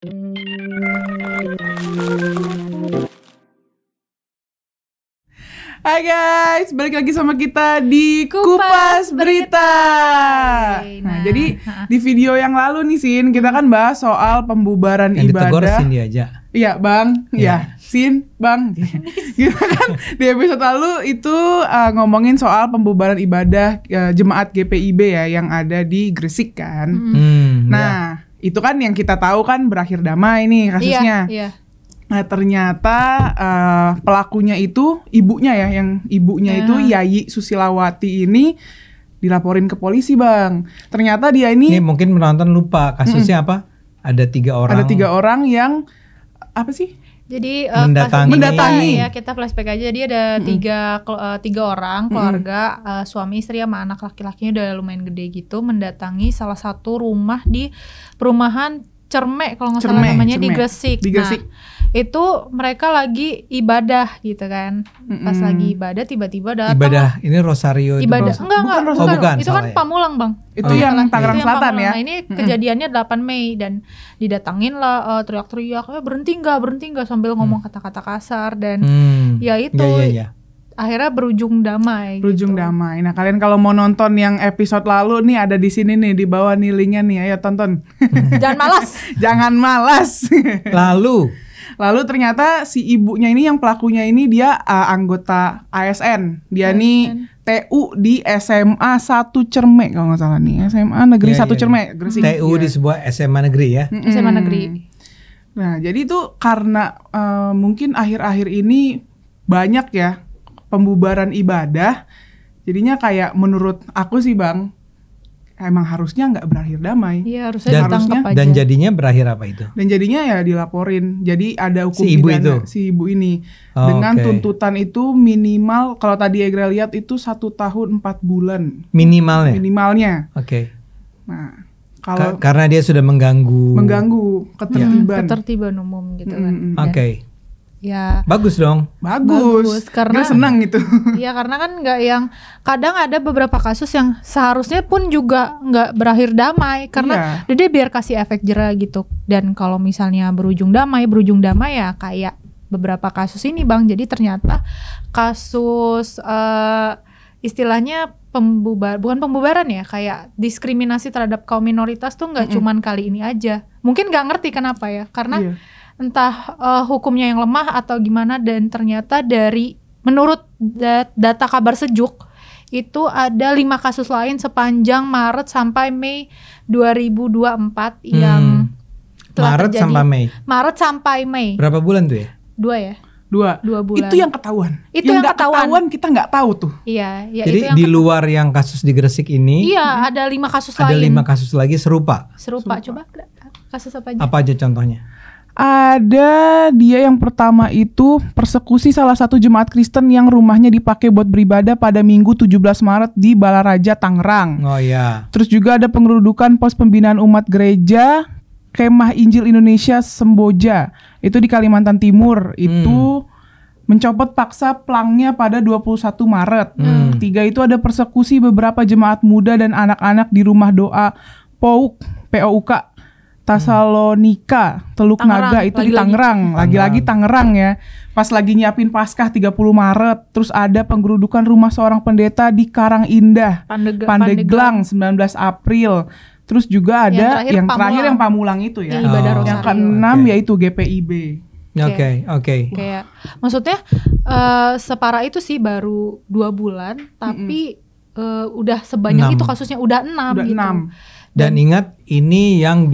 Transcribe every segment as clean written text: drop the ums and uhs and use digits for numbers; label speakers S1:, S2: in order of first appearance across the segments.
S1: Hai guys, balik lagi sama kita di Kupas Berita. Nah, jadi di video yang lalu nih Sin, kita kan bahas soal pembubaran
S2: yang
S1: ibadah.
S2: Yang ditegur Sin aja.
S1: Iya Bang, iya Sin, Bang. Kita kan di episode lalu itu ngomongin soal pembubaran ibadah jemaat GPIB ya yang ada di Gresik kan. Nah, itu kan yang kita tahu kan berakhir damai nih kasusnya.
S3: Iya.
S1: Nah ternyata pelakunya itu ibunya ya, yang ibunya itu Yayi Susilawati ini dilaporin ke polisi Bang. Ternyata dia ini
S2: mungkin penonton lupa kasusnya apa? Ada 3 orang.
S1: Ada 3 orang yang apa sih?
S3: Jadi
S1: mendatangi.
S3: Ya kita flashback aja. Dia ada tiga orang keluarga, suami istri sama anak laki-lakinya udah lumayan gede gitu, mendatangi salah satu rumah di perumahan Cermek kalau nggak salah namanya di Gresik. Nah, itu mereka lagi ibadah gitu kan. Pas lagi ibadah tiba-tiba datang.
S2: Ibadah ini Rosario
S3: ibadah.
S2: itu.
S3: Bukan. Itu kan Pamulang Bang.
S1: Itu yang Tangerang Selatan ya.
S3: Nah, ini kejadiannya 8 Mei dan didatangin lah teriak-teriak, berhenti nggak sambil ngomong kata-kata kasar dan ya itu.
S2: Iya.
S3: Akhirnya berujung damai.
S1: Damai. Nah, kalian kalau mau nonton yang episode lalu nih ada di sini nih di bawah nih linknya nih. Ayo tonton. Jangan malas. Lalu ternyata si ibunya ini yang pelakunya ini dia anggota ASN. Dia nih TU di SMA 1 Cermek kalau nggak salah nih. SMA Negeri 1 Cermek, Gresik.
S2: TU di sebuah SMA negeri ya.
S3: SMA negeri.
S1: Nah, jadi itu karena mungkin akhir-akhir ini banyak ya pembubaran ibadah, jadinya kayak menurut aku sih Bang, emang harusnya nggak berakhir damai.
S3: Iya, harusnya ditangkap aja.
S2: Dan jadinya berakhir apa itu?
S1: Dan jadinya ya dilaporin. Jadi ada hukum
S2: pidana
S1: si ibu ini dengan tuntutan itu minimal, kalau tadi Egra lihat itu 1 tahun 4 bulan. Minimalnya.
S2: Oke.
S1: Nah, kalau
S2: karena dia sudah mengganggu
S3: ketertiban umum gitu kan.
S2: Oke.
S3: Ya
S2: bagus dong.
S1: Bagus
S3: karena
S1: dia senang gitu.
S3: Iya karena kan nggak yang kadang ada beberapa kasus yang seharusnya pun juga nggak berakhir damai karena dia biar kasih efek jera gitu. Dan kalau misalnya berujung damai ya kayak beberapa kasus ini Bang. Jadi ternyata kasus istilahnya bukan pembubaran ya, kayak diskriminasi terhadap kaum minoritas tuh nggak cuman kali ini aja. Mungkin nggak ngerti kenapa ya, karena entah hukumnya yang lemah atau gimana, dan ternyata menurut data Kabar Sejuk itu ada 5 kasus lain sepanjang Maret sampai Mei 2024 yang telah terjadi. Maret sampai Mei.
S2: Berapa bulan tuh ya?
S3: 2 ya?
S1: 2 bulan. Itu yang ketahuan. Yang nggak ketahuan kita nggak tahu tuh.
S3: Iya.
S2: Jadi
S3: itu
S2: di luar yang kasus di Gresik ini.
S3: Iya, ada 5 kasus lain.
S2: Ada 5 kasus lagi serupa.
S3: Coba kasus apa aja?
S2: Apa aja contohnya?
S1: Ada dia yang pertama itu persekusi salah satu jemaat Kristen yang rumahnya dipakai buat beribadah pada Minggu 17 Maret di Balaraja, Tangerang.
S2: Oh iya.
S1: Terus juga ada pengerudukan pos pembinaan umat gereja Kemah Injil Indonesia Semboja. Itu di Kalimantan Timur. Itu mencopot paksa pelangnya pada 21 Maret. Ketiga itu ada persekusi beberapa jemaat muda dan anak-anak di rumah doa POUK Tasalonika, Teluk Naga itu di Tangerang. Lagi-lagi Tangerang ya. Pas lagi nyiapin Paskah 30 Maret. Terus ada penggerudukan rumah seorang pendeta di Karang Indah, Pandeglang 19 April. Terus juga ada yang terakhir yang Pamulang itu ya. Yang ke-6 yaitu GPIB.
S2: Oke.
S3: Kayak maksudnya separah itu sih baru 2 bulan, tapi udah sebanyak 6. Itu kasusnya udah 6 gitu. 6.
S2: Dan ingat ini yang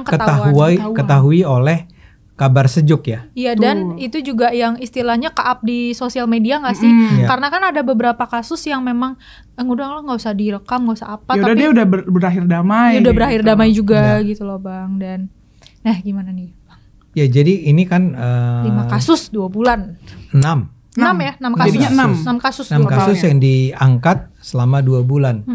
S2: ketahui oleh Kabar Sejuk ya.
S3: Iya, dan itu juga yang istilahnya ke-up di sosial media nggak sih? Karena kan ada beberapa kasus yang memang udah nggak usah direkam, nggak usah apa.
S1: Tapi dia udah berakhir damai.
S3: Udah berakhir damai juga gitu loh Bang. Dan gimana nih Bang?
S2: Ya jadi ini kan
S3: 5 kasus 2 bulan.
S2: 6
S3: ya, 6 kasus.
S1: Jadinya 6
S3: kasus.
S2: 6 kasus yang diangkat selama 2 bulan.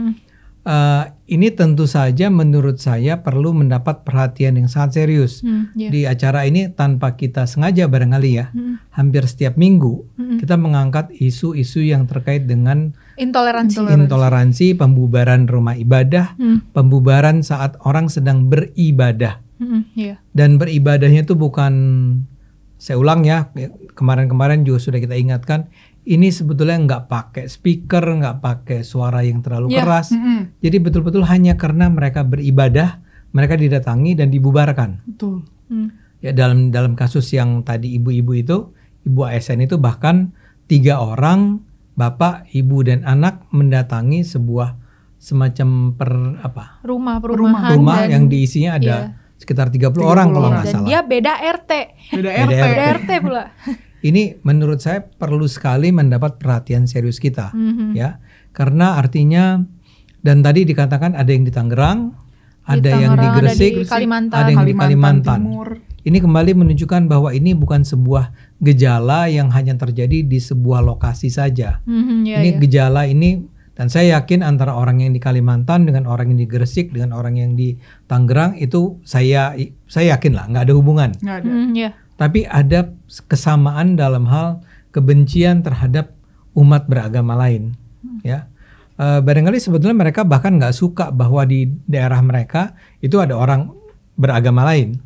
S2: Ini tentu saja menurut saya perlu mendapat perhatian yang sangat serius. Di acara ini tanpa kita sengaja barangkali ya, hampir setiap minggu kita mengangkat isu-isu yang terkait dengan intoleransi, pembubaran rumah ibadah, pembubaran saat orang sedang beribadah. Dan beribadahnya itu bukan, saya ulang ya, kemarin-kemarin juga sudah kita ingatkan, ini sebetulnya nggak pakai speaker, nggak pakai suara yang terlalu keras. Jadi betul-betul hanya karena mereka beribadah, mereka didatangi dan dibubarkan.
S1: Betul.
S2: Ya, dalam kasus yang tadi ibu-ibu itu, ibu ASN itu bahkan 3 orang, bapak, ibu dan anak mendatangi sebuah semacam
S3: rumah
S2: yang diisinya ada sekitar 30 orang kalau nggak salah.
S3: Dia beda RT. Beda RT pula.
S2: Ini menurut saya perlu sekali mendapat perhatian serius kita, ya, karena artinya, dan tadi dikatakan ada yang di Tangerang, ada yang di Gresik, ada yang di Kalimantan. Ini kembali menunjukkan bahwa ini bukan sebuah gejala yang hanya terjadi di sebuah lokasi saja. Gejala ini, dan saya yakin antara orang yang di Kalimantan dengan orang yang di Gresik dengan orang yang di Tangerang itu saya yakin lah nggak ada hubungan.
S1: Nggak ada.
S2: Tapi ada kesamaan dalam hal kebencian terhadap umat beragama lain, ya. Barangkali sebetulnya mereka bahkan nggak suka bahwa di daerah mereka itu ada orang beragama lain.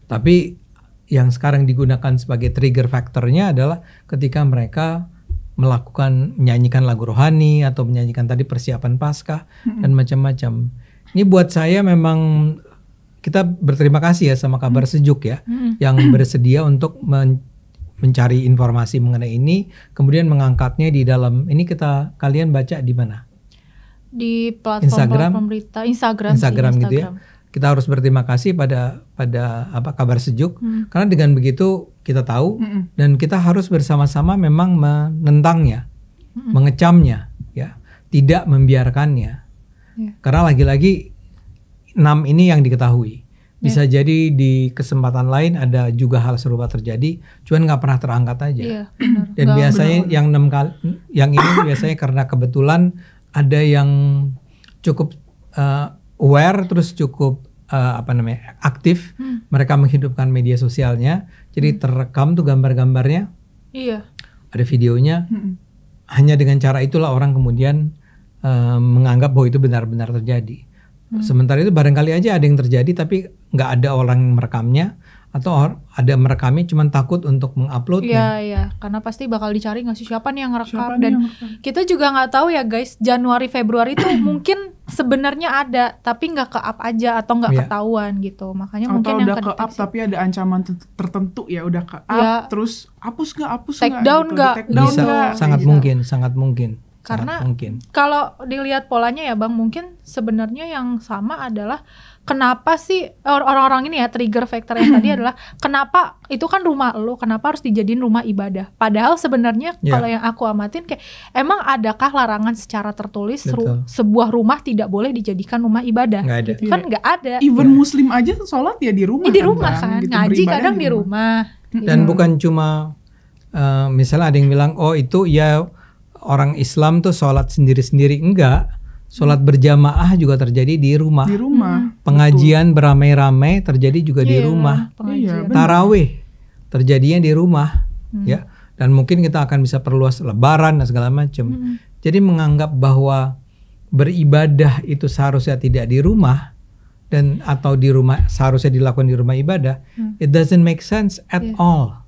S2: Tapi yang sekarang digunakan sebagai trigger faktornya adalah ketika mereka menyanyikan lagu rohani atau menyanyikan tadi persiapan Paskah dan macam-macam. Ini buat saya memang, kita berterima kasih ya sama Kabar Sejuk ya, yang bersedia untuk mencari informasi mengenai ini, kemudian mengangkatnya di dalam ini. Kalian baca di mana? Di
S3: platform berita Instagram
S2: gitu ya. Kita harus berterima kasih pada Kabar Sejuk, karena dengan begitu kita tahu dan kita harus bersama-sama memang menentangnya, mengecamnya, ya, tidak membiarkannya. Karena lagi-lagi 6 ini yang diketahui. Bisa jadi di kesempatan lain ada juga hal serupa terjadi, cuman nggak pernah terangkat aja. Dan biasanya yang 6 kali, yang ini biasanya karena kebetulan ada yang cukup aware, terus cukup aktif, mereka menghidupkan media sosialnya, jadi terekam tuh gambar-gambarnya, ada videonya. Hanya dengan cara itulah orang kemudian menganggap bahwa itu benar-benar terjadi. Sementara itu barangkali aja ada yang terjadi tapi nggak ada orang yang merekamnya, atau ada merekamnya cuman takut untuk menguploadnya.
S3: Iya, karena pasti bakal dicari nggak sih siapa nih yang ngerekam, dan kita juga nggak tahu ya guys, Januari Februari itu mungkin sebenarnya ada tapi nggak ke-up aja atau nggak ketahuan gitu, makanya
S1: atau
S3: mungkin
S1: udah
S3: yang
S1: ke-up tapi ada ancaman tertentu ya, udah ke-up terus hapus
S3: take down nggak,
S2: sangat mungkin.
S3: Karena kalau dilihat polanya ya Bang, mungkin sebenarnya yang sama adalah kenapa sih orang-orang ini ya, trigger factor yang tadi adalah kenapa itu kan rumah lo, kenapa harus dijadiin rumah ibadah? Padahal sebenarnya kalau yang aku amatin kayak, emang adakah larangan secara tertulis sebuah rumah tidak boleh dijadikan rumah ibadah?
S2: Nggak ada.
S3: Gitu kan nggak ada.
S1: Even Muslim aja sholat ya di rumah.
S3: Di rumah kan, gitu, ngaji kadang di rumah.
S2: Dan bukan cuma misalnya ada yang bilang oh itu ya orang Islam tuh sholat sendiri-sendiri, enggak. Sholat berjamaah juga terjadi di rumah.
S1: Di rumah.
S2: Pengajian beramai-ramai terjadi juga di rumah. Tarawih terjadinya di rumah, ya. Dan mungkin kita akan bisa perluas Lebaran dan segala macam. Jadi menganggap bahwa beribadah itu seharusnya tidak di rumah dan atau di rumah seharusnya dilakukan di rumah ibadah, it doesn't make sense at all.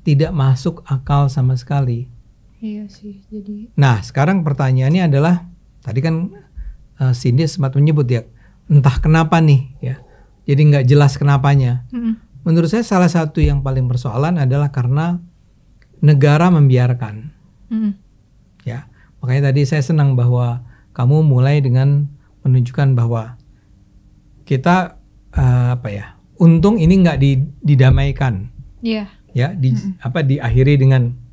S2: Tidak masuk akal sama sekali.
S3: Iya sih, jadi.
S2: Nah, sekarang pertanyaannya adalah, tadi kan Cindy sempat menyebut ya, entah kenapa nih ya. Jadi nggak jelas kenapanya. Menurut saya salah satu yang paling persoalan adalah karena negara membiarkan. Ya, makanya tadi saya senang bahwa kamu mulai dengan menunjukkan bahwa kita untung ini nggak didamaikan.
S3: Iya.
S2: Ya, diakhiri dengan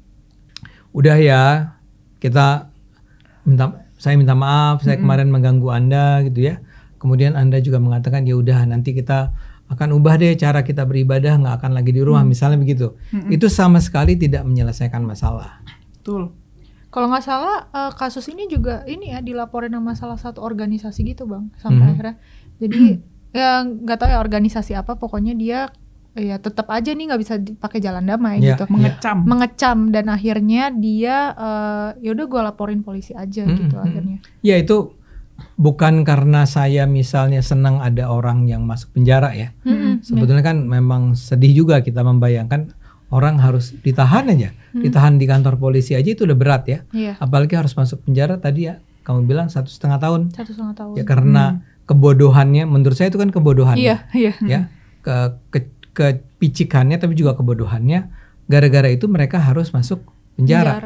S2: udah ya, saya minta maaf, saya kemarin mengganggu Anda gitu ya. Kemudian Anda juga mengatakan ya udah nanti kita akan ubah deh cara kita beribadah, nggak akan lagi di rumah, misalnya begitu. Itu sama sekali tidak menyelesaikan masalah.
S1: Betul.
S3: Kalau nggak salah kasus ini juga dilaporin sama salah satu organisasi gitu Bang, sampai akhirnya. Jadi ya nggak tahu ya organisasi apa, pokoknya dia ya tetap aja nih nggak bisa dipakai jalan damai gitu, mengecam dan akhirnya dia ya udah gue laporin polisi aja gitu akhirnya.
S2: Ya itu bukan karena saya misalnya senang ada orang yang masuk penjara ya. Sebetulnya kan memang sedih juga kita membayangkan orang harus ditahan aja, ditahan di kantor polisi aja itu udah berat ya. Apalagi harus masuk penjara tadi ya, kamu bilang 1,5 tahun.
S3: 1,5 tahun.
S2: Ya karena kebodohannya, menurut saya itu kan kebodohan. Ya, kepicikannya tapi juga kebodohannya. Gara-gara itu mereka harus masuk penjara.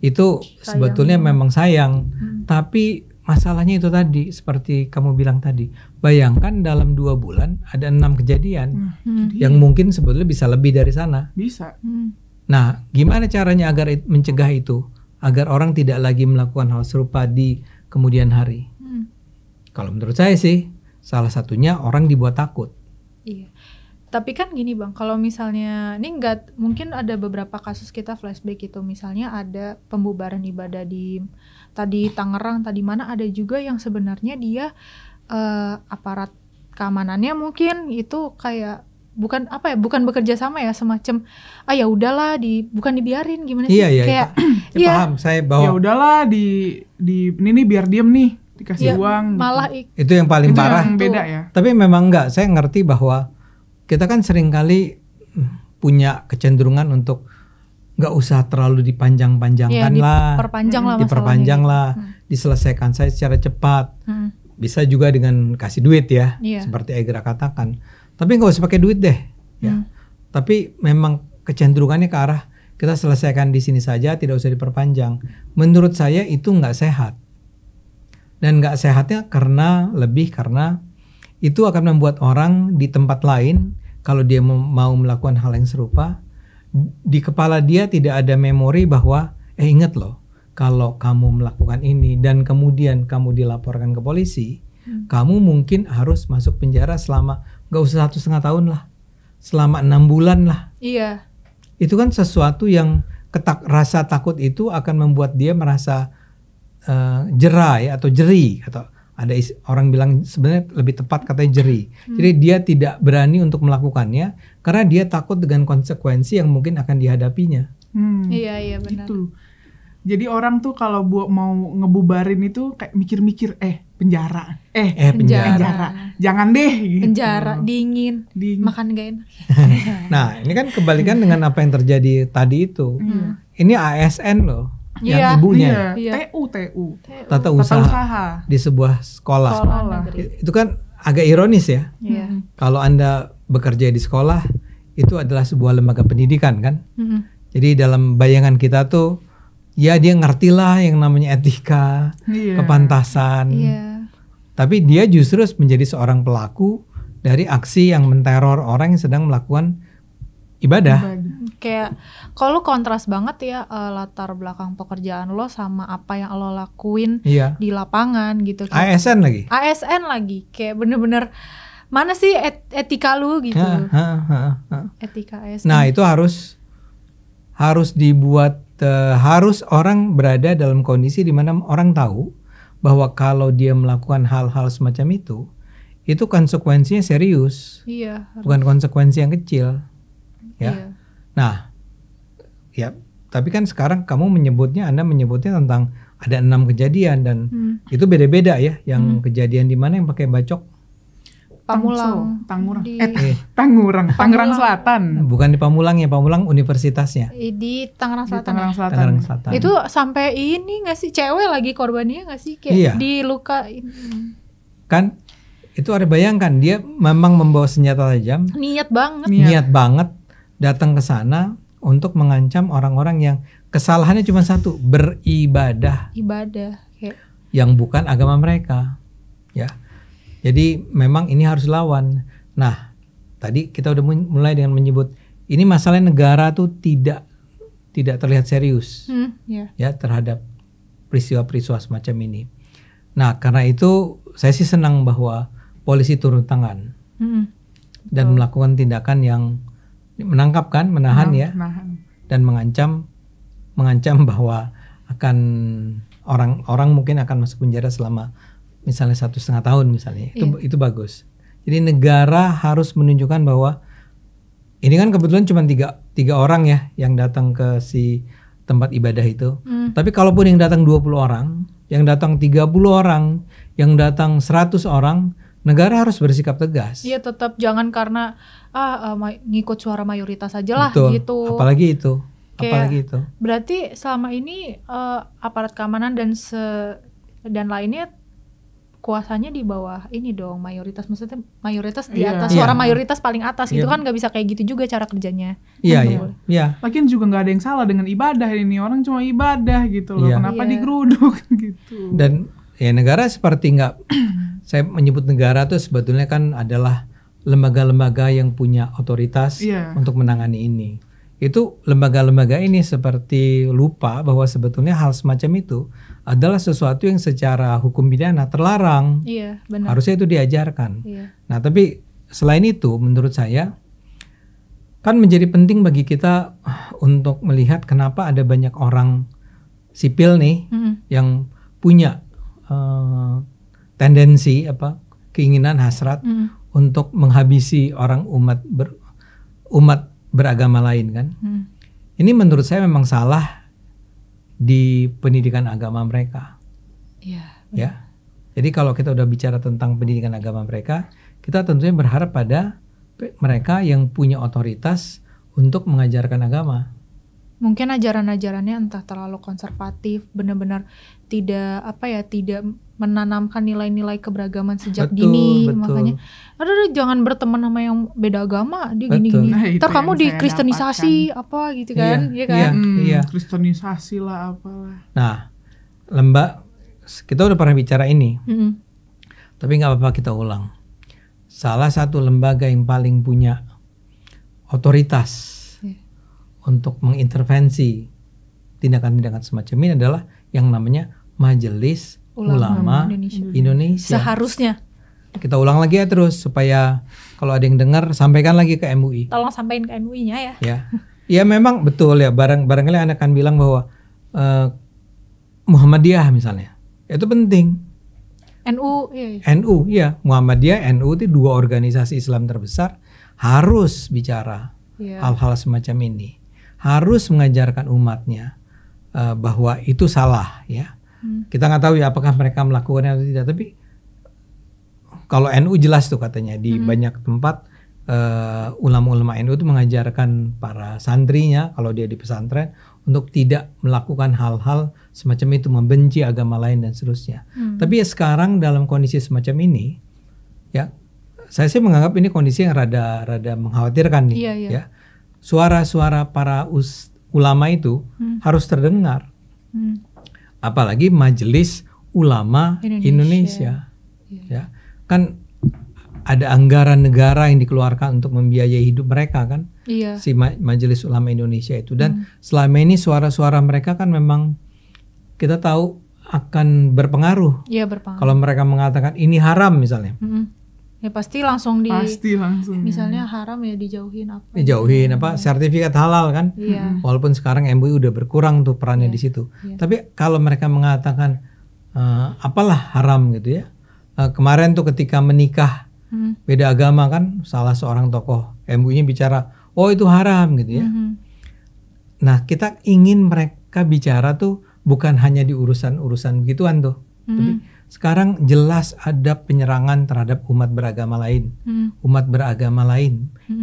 S2: Itu sebetulnya memang sayang. Tapi masalahnya itu tadi, seperti kamu bilang tadi, bayangkan dalam 2 bulan ada 6 kejadian yang mungkin sebetulnya bisa lebih dari sana.
S1: Bisa.
S2: Nah, gimana caranya agar mencegah itu, agar orang tidak lagi melakukan hal serupa di kemudian hari? Kalau menurut saya sih, salah satunya orang dibuat takut.
S3: Iya. Tapi kan gini Bang, kalau misalnya ini mungkin ada beberapa kasus kita flashback itu, misalnya ada pembubaran ibadah di tadi Tangerang, tadi mana ada juga yang sebenarnya dia aparat keamanannya mungkin itu kayak bukan bekerja sama ya, semacam ya udahlah bukan dibiarin gimana sih, kayak
S2: paham saya bahwa
S1: ya udahlah di ini biar diem nih, dikasih uang
S3: malah
S1: gitu.
S2: Itu yang paling parah.
S1: Yang beda ya.
S2: Tapi memang enggak, saya ngerti bahwa kita kan seringkali punya kecenderungan untuk nggak usah terlalu dipanjang-panjangkan lah, diperpanjang lah, diselesaikan saya secara cepat. Bisa juga dengan kasih duit ya, seperti Egra katakan. Tapi nggak usah pakai duit deh, ya. Tapi memang kecenderungannya ke arah kita selesaikan di sini saja, tidak usah diperpanjang. Menurut saya itu nggak sehat. Dan nggak sehatnya karena itu akan membuat orang di tempat lain, kalau dia mau melakukan hal yang serupa, di kepala dia tidak ada memori bahwa ingat loh, kalau kamu melakukan ini dan kemudian kamu dilaporkan ke polisi, kamu mungkin harus masuk penjara selama gak usah 1,5 tahun lah, selama 6 bulan lah.
S3: Iya.
S2: Itu kan sesuatu yang rasa takut itu akan membuat dia merasa jerai atau jeri, atau ada orang bilang sebenarnya lebih tepat katanya jeri. Jadi dia tidak berani untuk melakukannya karena dia takut dengan konsekuensi yang mungkin akan dihadapinya.
S3: Iya benar.
S1: Gitu. Jadi orang tuh kalau mau ngebubarin itu kayak mikir-mikir penjara. Penjara. Jangan deh gitu.
S3: Penjara dingin. Makan gak enak.
S2: Nah, ini kan kebalikan dengan apa yang terjadi tadi itu. Ini ASN loh. Yang ibunya
S1: TU
S2: tata usaha di sebuah sekolah. Itu kan agak ironis ya. Kalau Anda bekerja di sekolah, itu adalah sebuah lembaga pendidikan kan. Jadi dalam bayangan kita tuh ya dia ngertilah yang namanya etika, kepantasan. Tapi dia justru menjadi seorang pelaku dari aksi yang menteror orang yang sedang melakukan ibadah.
S3: Kayak kalau kontras banget ya latar belakang pekerjaan lo sama apa yang lo lakuin di lapangan gitu.
S2: ASN
S3: lagi kayak bener-bener mana sih etika lu gitu. Etika ASN.
S2: Nah itu harus dibuat, harus orang berada dalam kondisi di mana orang tahu bahwa kalau dia melakukan hal-hal semacam itu konsekuensinya serius. Bukan konsekuensi yang kecil. Nah, ya, tapi kan sekarang Anda menyebutnya tentang ada 6 kejadian dan itu beda-beda ya. Yang kejadian di mana yang pakai bacok?
S1: Tangerang Selatan.
S2: Bukan di Pamulang ya, Pamulang universitasnya.
S3: Di Tangerang Selatan.
S2: Tangerang Selatan.
S3: Itu sampai ini nggak sih, cewek lagi korbannya nggak sih, kayak dilukain?
S2: Kan itu ada, bayangkan dia memang membawa senjata tajam.
S3: Niat banget. Datang ke sana untuk mengancam orang-orang yang kesalahannya cuma satu, beribadah. Yang bukan agama mereka. Ya. Jadi memang ini harus lawan. Nah, tadi kita udah mulai dengan menyebut ini masalah negara tuh tidak terlihat serius ya terhadap peristiwa-peristiwa semacam ini. Nah, karena itu saya sih senang bahwa polisi turun tangan dan melakukan tindakan yang menahan dan mengancam bahwa akan orang mungkin akan masuk penjara selama misalnya 1,5 tahun misalnya. Itu bagus. Jadi negara harus menunjukkan bahwa ini kan kebetulan cuma tiga orang ya yang datang ke si tempat ibadah itu. Tapi kalaupun yang datang 20 orang,
S2: yang datang 30 orang, yang datang 100 orang, negara harus bersikap tegas.
S3: Iya, tetap jangan karena ngikut suara mayoritas aja lah.
S2: Betul.
S3: Gitu.
S2: Apalagi itu.
S3: Berarti selama ini aparat keamanan dan lainnya kuasanya di bawah ini dong, mayoritas, maksudnya mayoritas di atas, suara mayoritas paling atas, itu kan nggak bisa kayak gitu juga cara kerjanya.
S2: Iya.
S1: Lagian juga nggak ada yang salah dengan ibadah ini, orang cuma ibadah gitu loh, kenapa digeruduk gitu.
S2: Dan ya negara seperti saya menyebut negara tuh sebetulnya kan adalah lembaga-lembaga yang punya otoritas untuk menangani ini. Itu lembaga-lembaga ini seperti lupa bahwa sebetulnya hal semacam itu adalah sesuatu yang secara hukum pidana terlarang.
S3: Iya, benar.
S2: Harusnya itu diajarkan.
S3: Iya.
S2: Nah, tapi selain itu menurut saya kan menjadi penting bagi kita untuk melihat kenapa ada banyak orang sipil nih yang punya tendensi keinginan hasrat untuk menghabisi orang umat beragama lain kan. Ini menurut saya memang salah di pendidikan agama mereka. Ya. Jadi kalau kita udah bicara tentang pendidikan agama mereka, kita tentunya berharap pada mereka yang punya otoritas untuk mengajarkan agama.
S3: Mungkin ajaran-ajarannya entah terlalu konservatif, benar-benar tidak menanamkan nilai-nilai keberagaman sejak dini. Makanya jangan berteman sama yang beda agama, dia gini-gini. Ntar kamu dikristenisasi apa gitu kan. Iya kan?
S1: Iya. Kristenisasi lah apalah.
S2: Nah, kita udah pernah bicara ini. Tapi nggak apa-apa kita ulang. Salah satu lembaga yang paling punya otoritas untuk mengintervensi tindakan-tindakan semacam ini adalah yang namanya Majelis Ulama Indonesia.
S3: Seharusnya.
S2: Kita ulang lagi ya terus supaya kalau ada yang dengar sampaikan lagi ke MUI.
S3: Tolong sampaikan ke MUI-nya ya.
S2: Ya memang betul ya, barangkali Anda akan bilang bahwa Muhammadiyah misalnya itu penting. NU Muhammadiyah, NU itu dua organisasi Islam terbesar harus bicara hal-hal semacam ini. Harus mengajarkan umatnya bahwa itu salah ya. Kita nggak tahu ya apakah mereka melakukannya atau tidak, tapi kalau NU jelas tuh katanya di banyak tempat ulama-ulama NU itu mengajarkan para santrinya kalau dia di pesantren untuk tidak melakukan hal-hal semacam itu, membenci agama lain dan seterusnya. Tapi ya sekarang dalam kondisi semacam ini ya, saya sih menganggap ini kondisi yang rada mengkhawatirkan nih ya. Suara-suara para ulama itu harus terdengar. Apalagi Majelis Ulama Indonesia. Ya. Kan ada anggaran negara yang dikeluarkan untuk membiayai hidup mereka kan. Si Majelis Ulama Indonesia itu, dan selama ini suara-suara mereka kan memang kita tahu akan berpengaruh. Kalau mereka mengatakan ini haram misalnya.
S3: Ya pasti langsung misalnya haram ya dijauhin
S2: sertifikat halal kan. Walaupun sekarang MUI udah berkurang tuh perannya di situ. Tapi kalau mereka mengatakan apalah haram gitu ya. Kemarin tuh ketika menikah beda agama kan, salah seorang tokoh MUI-nya bicara, oh itu haram gitu ya. Nah, kita ingin mereka bicara tuh bukan hanya di urusan-urusan begituan tuh. Tapi sekarang jelas ada penyerangan terhadap umat beragama lain,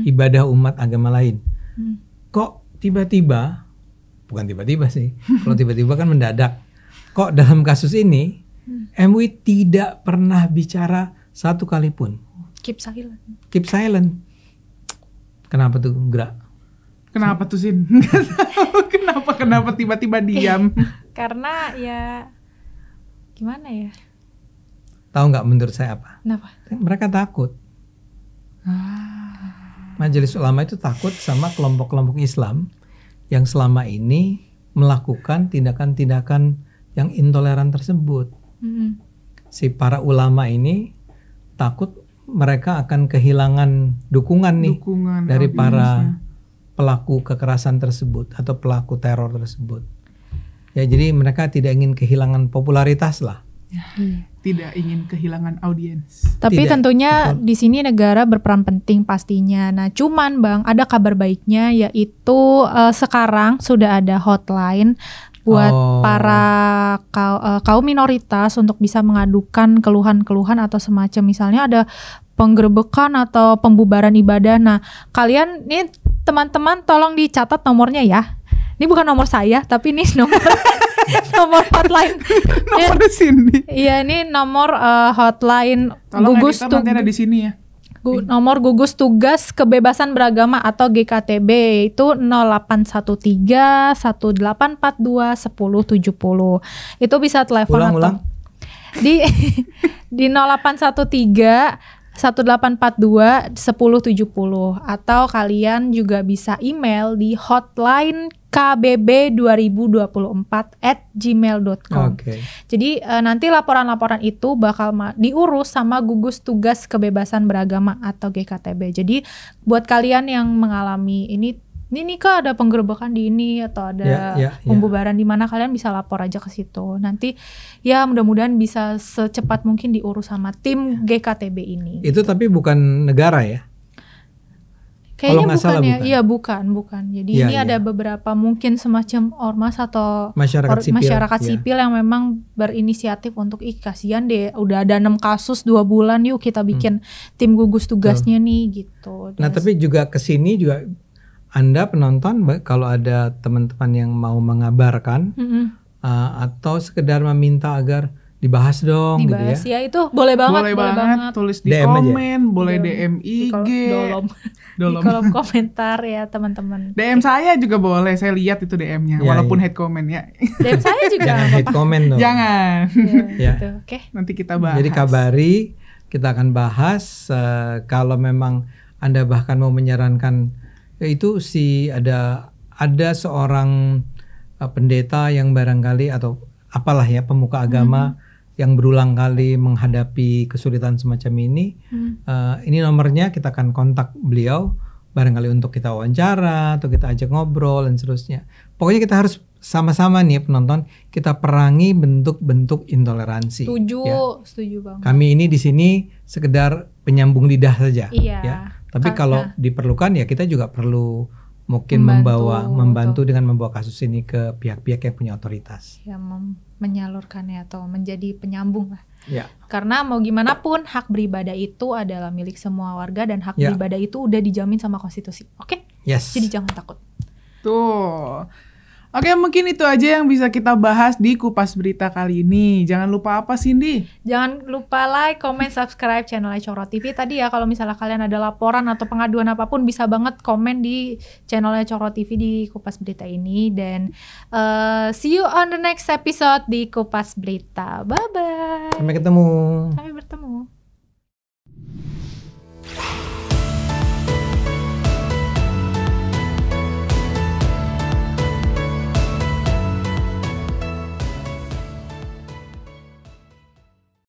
S2: ibadah umat agama lain. Kok tiba-tiba, bukan tiba-tiba sih, kalau tiba-tiba kan mendadak. Kok dalam kasus ini MUI tidak pernah bicara satu kali pun.
S3: Keep
S2: silent. Kenapa tuh gerak?
S1: Kenapa tuh Sin? Kenapa tiba-tiba diam?
S3: Karena ya gimana ya?
S2: Tahu nggak menurut saya apa?
S3: Kenapa?
S2: Mereka takut. Majelis Ulama itu takut sama kelompok-kelompok Islam yang selama ini melakukan tindakan-tindakan yang intoleran tersebut. Si para ulama ini takut mereka akan kehilangan dukungan dari para pelaku kekerasan tersebut atau pelaku teror tersebut. Ya, jadi mereka tidak ingin kehilangan popularitas lah.
S1: Tidak ingin kehilangan audiens.
S3: Tapi tentunya di sini negara berperan penting pastinya. Nah, cuman Bang, ada kabar baiknya yaitu sekarang sudah ada hotline buat para kaum minoritas untuk bisa mengadukan keluhan-keluhan atau semacam misalnya ada penggerebekan atau pembubaran ibadah. Nah, kalian nih teman-teman tolong dicatat nomornya ya. Ini bukan nomor saya, tapi ini nomor nomor hotline.
S1: Nomor di sini.
S3: Iya, ini nomor hotline
S1: Tolong
S3: gugus
S1: tugas. Nanti ada di sini ya.
S3: Nomor gugus tugas kebebasan beragama atau GKTB itu 0813 1842 1070. Itu bisa telepon
S2: Ulang.
S3: Di 0813 1842 1070 atau kalian juga bisa email di hotline kbb2024@gmail.com. Jadi nanti laporan-laporan itu bakal diurus sama gugus tugas kebebasan beragama atau GKTB. Jadi buat kalian yang mengalami ini Kak ada penggerebekan di ini atau ada pembubaran di mana, kalian bisa lapor aja ke situ. Nanti ya mudah-mudahan bisa secepat mungkin diurus sama tim GKTB ini.
S2: Itu tapi bukan negara ya?
S3: Kayaknya bukan ya. Iya bukan. Jadi ini ada beberapa mungkin semacam ormas atau masyarakat sipil yang memang berinisiatif untuk kasihan deh udah ada 6 kasus 2 bulan, yuk kita bikin tim gugus tugasnya nih gitu.
S2: Nah, tapi juga kesini juga Anda penonton kalau ada teman-teman yang mau mengabarkan atau sekedar meminta agar dibahas dong
S3: dibahas,
S2: gitu ya.
S3: Ya itu boleh banget.
S1: Boleh banget tulis di
S2: DM
S1: komen, aja. Boleh DM IG.
S3: Di kolom komentar ya teman-teman.
S1: DM saya juga boleh, saya lihat itu DM-nya walaupun hate comment ya.
S3: DM saya juga
S2: jangan hate comment dong.
S1: Jangan.
S3: Gitu. Oke.
S1: Nanti kita bahas.
S2: Jadi kabari, kita akan bahas kalau memang Anda bahkan mau menyarankan itu ada seorang pendeta yang barangkali atau apalah ya pemuka agama yang berulang kali menghadapi kesulitan semacam ini. Ini nomornya, kita akan kontak beliau barangkali untuk kita wawancara atau kita ajak ngobrol dan seterusnya. Pokoknya kita harus sama-sama nih penonton, kita perangi bentuk-bentuk intoleransi.
S3: Setuju banget.
S2: Kami ini di sini sekedar penyambung lidah saja.
S3: Iya.
S2: Ya. Tapi kalau diperlukan ya kita juga perlu mungkin membantu dengan membawa kasus ini ke pihak-pihak yang punya otoritas.
S3: Ya, menyalurkannya atau menjadi penyambung lah.
S2: Ya.
S3: Karena mau gimana pun hak beribadah itu adalah milik semua warga dan hak beribadah itu udah dijamin sama konstitusi. Oke?
S2: Yes.
S3: Jadi jangan takut.
S1: Tuh. Oke, mungkin itu aja yang bisa kita bahas di Kupas Berita kali ini. Jangan lupa apa, Cindy?
S3: Jangan lupa like, comment, subscribe channelnya Coro TV. Tadi ya kalau misalnya kalian ada laporan atau pengaduan apapun bisa banget komen di channelnya Coro TV di Kupas Berita ini. Dan see you on the next episode di Kupas Berita. Bye-bye.
S2: Sampai ketemu.
S3: Sampai bertemu.